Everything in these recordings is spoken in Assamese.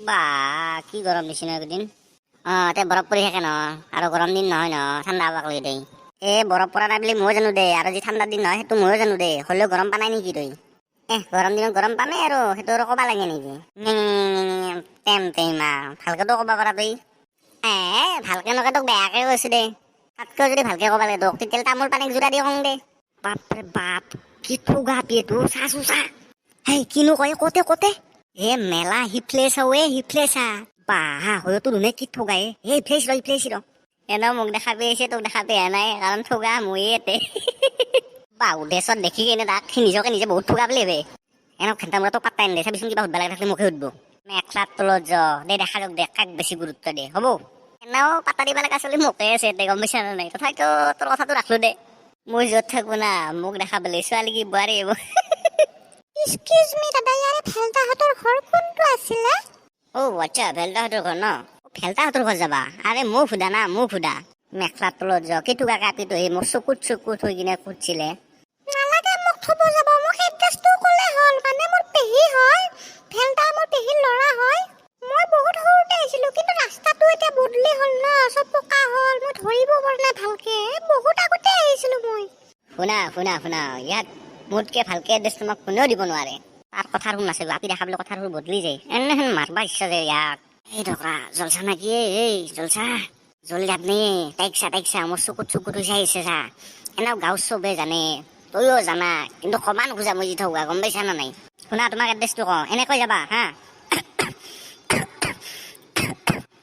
বা কি গৰম দিছে ন এইকেইদিন। তে বৰফ পৰি থাকে ন, আৰু গৰম দিন নহয় ন, ঠাণ্ডা হবাক লাগে দেই। বৰফ পৰা নাই বুলি ময়ো জানো দেই, আৰু যি ঠাণ্ডা দিন নহয় সেইটো ময়ো জানো দেই, হ'লেও গৰম পা নাই নেকি তই? গৰম দিনত গৰম পামেই আৰু সেইটো আৰু ক'বা লাগে নেকি? টেমা ভালকেতো ক'বা পাৰা তই। ভালকে নকে তোক বেয়াকে কৈছো দেই। তাতকৈ যদি ভালকে ক'বা লাগে তোক, তেতিয়াহ'লে তামোল পানীক যোৰা দি কওঁ দে। বাপৰে বাপ, কি থুগা পিয়েতো, চাচো চা। কিনো কয় কতে মেলা হিফলেছা হিফলেছা। বাহা হয়তো ধুনে কি থগাই হিফলেছ ৰ এনেও মোক দেখা পাইছে, তোক দেখা পাই নাই, কাৰণ থগা ময়ে এতে। বাহু দেশত দেখি কিনে তাক নিজকে নিজে বহুত থগা বুলি ভাবে। এনেও ঘণ্টা মূৰত তোক পাত্তাই নিদিয়ে, চাবিচোন কিবা সুধবা লাগে থাকিলে মুখে সুধব। মেখলাৰ তলত দে দেখা যাওক দে, কাক বেছি গুৰুত্ব দে হ'ব। এনেও পাত্তা দিবা লগা চলি মোকে আছে দে, গম পাইছা নে নাই? তথাপিতো তোৰ কথাটো ৰাখলো দে। মই য'ত থাকো না, মোক দেখা পালে ছোৱালী কি বোৱাৰী হ'ব। এক্সকিউজ মি দাদা, ইয়াৰে ভেলতাহঁতৰ ঘৰ কোনটো আছিলে? আচ্ছা, ভেলতাহঁতৰ ঘৰ ন? ভেলতাহঁতৰ ঘৰ যাবা? আৰে মোক সোধা না, মোক সোধা। মেখলাৰ তলত কেতুকা কাপিটো মোৰ চকুত হৈ কিনে খুজিছিলে। নালাগে মোক থব যাব, মোক এড্ৰেছটো ক'লে হ'ল। মানে মোৰ পেহী হয়, ভেলতা মোৰ পেহীৰ ল'ৰা হয়। মই বহুত সৰুতে আহিছিলো, কিন্তু ৰাস্তাটো এতিয়া বদলি হ'ল ন, চব পকা হ'ল, মই ধৰিব পৰা নাই ভালকে। বহুত আগতে আহিছিলো মই। শুনা, ইয়াত মোতকে ভালকে এড্ৰেছ তোমাক কোনেও দিব নোৱাৰে। তাৰ কথাৰ শুন নাছিল, ৰাতি দেখা পালে কথাৰ বদলি যায়। এনেহেন মাৰবা ইচ্ছা যায় ইয়াক। ঢকা জলচা নাকি? জলচা জলদি আপনি তাইক চা মোৰ চকুত হৈ আহিছে চা। এনেও গাঁৱত চবে জানে, তইও জানা, কিন্তু কবা নোখোজা মই যি থৌগা, গম পাইছা না নাই? শুনা, তোমাক এড্ৰেছটো কওঁ, এনেকৈ যাবা হা।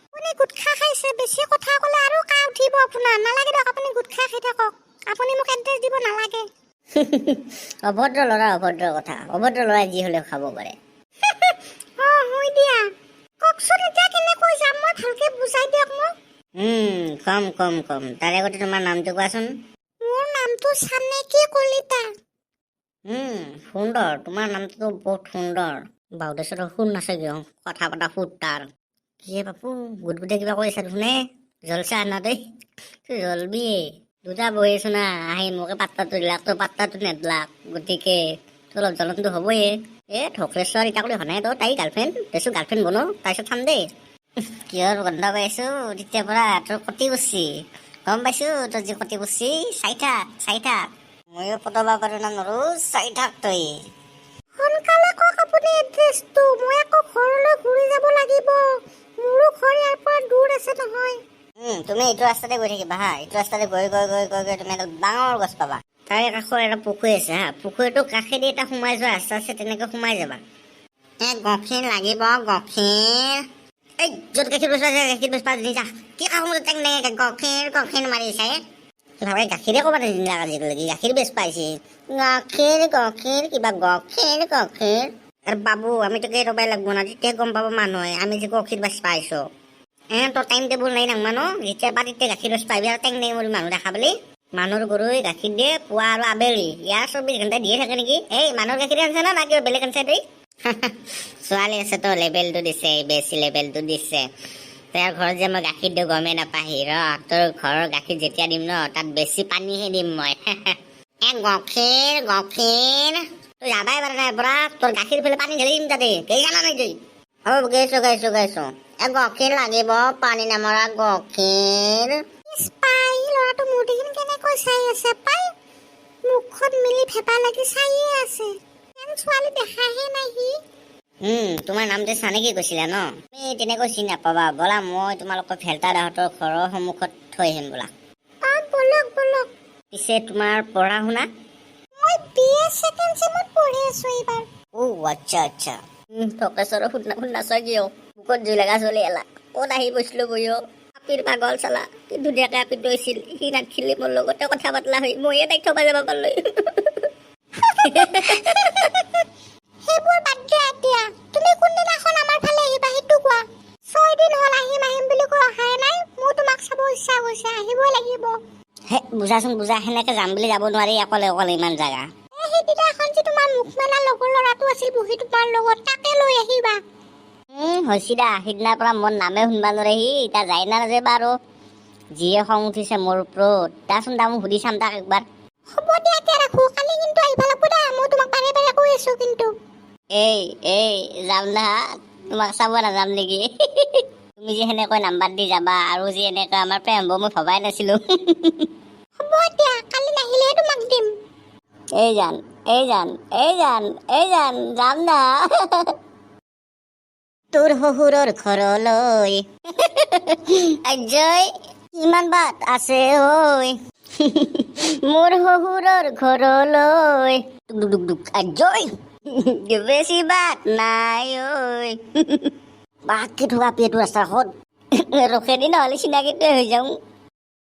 আপুনি গুটখা খাইছে, বেছি কথা ক'লে আৰু কাহ উঠিব আপোনাৰ। নালাগে দিয়ক, আপুনি গুটখা খাই থাকক, আপুনি মোক এড্ৰেছ দিব নালাগে। অভদ্ৰ কথা, অভদ্ৰ ল'ৰাই যি হ'লেও খাব পাৰে। হয় দিয়া, কওকচোন এতিয়া কেনেকৈ যাম মই, ভালকে বুজাই দিয়ক মোক। কম তাৰে আগতে তোমাৰ নামটো কোৱাচোন। মোৰ নামটো চানেকি কলিতা। সুন্দৰ, তোমাৰ নামটো বহুত সুন্দৰ। বাউদেশ্বৰ শুন নাছে কিয়, কথা পতা ফুট তাৰ। কি বাপু গুটগুটে কিবা কৈ আছা দেখোন? জলচা না দেই, জলবি দুটা বহি আছো না, আহি মোকে পাত্তাটো দিলাক, তো পাত্তাটো নেদলাক, গতিকে অলপ জ্বলনটো হ'বই। ঢকলেশ্বৰ ইটা কৰি হনাই তো তাই গাৰ্লফ্ৰেণ্ড বনো, তাৰপিছত চাম দেই। কিহৰ গন্ধ পাইছো তেতিয়াৰ পৰা, তোৰ কটি বুচি গম পাইছো, তোৰ যি কটি বুচি। চাই থাক ময়ো পতাবা পাৰো না নৰো, চাই থাক তই। সোনকালে কওক আপুনি এড্ৰেছটো, মই আকৌ ঘৰলৈ ঘূৰি যাব লাগিব। মোৰো ঘৰ ইয়াৰ পৰা দূৰ আছে নহয়। তুমি এইটো ৰাস্তাতে গৈ থাকিবা হা, এইটো ৰাস্তাতে গৈ তুমি এটা ডাঙৰ গছ পাবা। তাৰে কাষৰ এটা পুখুৰী আছে হা, পুখুৰীটোৰ কাষেদি এটা সোমাই যোৱা ৰাস্তা আছে, তেনেকে সোমাই যাবা। গখিন লাগিব, গখিন। য'ত গাখীৰ বেচবা যা, কি কাষত গখিন মাৰিছে। ভাবে গাখীৰে ক'বা নিদিলাক আজিলৈকে, গাখীৰ বেচ পাইছে। গাখীৰ কিবা গখিৰ। আৰু বাবু আমি তোকে ৰবাই লাগব না, তেতিয়া গম পাব মানুহে আমি যে গাখীৰ বেচ পাইছো। তোৰ টাইম টেবুল নাই নাংমা ন, যেতিয়া পা তেতিয়া গাখীৰ বেচ পাবি, আৰু টেং মোৰ মানুহ দেখা পালি। মানুহৰ গৰুই গাখীৰ দিয়ে পুৱা আৰু আবেলি, ইয়াৰ 24 ঘণ্টা দিয়ে থাকে নেকি? মানুহৰ গাখীৰ আনছে না কিবা বেলেগ আনছে তই? ছোৱালী আছে তো, লেবেলটো দিছে, বেছি লেবেলটো দিছে। তেওঁৰ ঘৰত যে মই গাখীৰ দিওঁ গমেই নাপাহি, তোৰ ঘৰৰ গাখীৰ যেতিয়া দিম ন, তাত বেছি পানীহে দিম মই। গখিৰ তই যাবাই পাৰা নাই পৰা, তোৰ গাখীৰ ফেলে পানী ঢালি দিম তাতে, জানা নাই তই? গাইছো। গখিৰ লাগিব, পানী নামৰা গখিৰ। পাই ল'ৰাটো মোৰ দেখিন কেনেকৈ চাই আছে পাই, মুখখন মিলি ভেপা লাগি চাইয়ে আছে। ছোৱালী দেখাহে নাই সি। তোমাৰ নামটো চানেকি কৈছিলা ন? তুমি তেনেকৈ চিনি নাপাবা, ব'লা মই তোমালোকৰ ভেলতা দাহঁতৰ ঘৰৰ সন্মুখত থৈ আহিম ব'লা। বলক। পিছে তোমাৰ পঢ়া শুনা? মই BA সেকেন্ড চেমত পঢ়ি আছো এইবাৰ। আচ্ছা। ঢকেশ্বৰৰ শুনাছা কিয়? বুকত জুই লগা চলি এলা ক'ত আহি বৈছিলো বহিও। আপিৰ পাগল চালা, কি ধুনীয়াকে আপিটো হৈছিল, সি নাখিলি মোৰ লগতে কথা পাতলা হৈ, ময়ে তাইক থবা যাব পাৰলো। সেইবোৰ বাদ দিয়া এতিয়া, তুমি কোনদিনাখন আমাৰ ফালে আহিবা সেইটো কোৱা। 6 দিন হ'ল আহিম বুলি কৈ অহাই নাই, মোৰ তোমাক চাব ইচ্ছা গৈছে, আহিবই লাগিব। বুজাচোন, সেনেকে যাম বুলি যাব নোৱাৰি অকলে ইমান জাগা। সেইদিনাখন যে তোমাৰ মুখ মেলা লগৰ ল'ৰাটো আছিল বহি তোমাৰ লগত, তাকে লৈ আহিবা। হৈছি দা, সিদিনাৰ পৰা মোৰ নামে শুনবা নোৱাৰে সি, এতিয়া যায় না নাযায় বাৰু। যিয়ে খং উঠিছে মোৰ ওপৰত, দাচোন মোক সুধি চাম তাক একবাৰ। হ'ব দিয়া এতিয়া ৰাখো, কালি কিন্তু এই যাম না তোমাক চাব নাযাম নেকি তুমি যে সেনেকৈ নাম্বাৰ দি যাবা আৰু যে এনেকৈ আমাৰ প্ৰেম হ'ব মই ভবাই নাছিলো হ'ব এতিয়া কালি নাহিলেহে তোমাক দিম এই জান যাম না তোৰ শহুৰৰ ঘৰলৈ আজয় কিমান বাট আছে ঐ মোৰ শহুৰৰ ঘৰলৈ ডুক আজয় বেছি বাট নাই ঐ বাকী থকা পেটু ৰাস্তাখন ৰখেদি নহ'লে চিনাকিটোৱে হৈ যাওঁ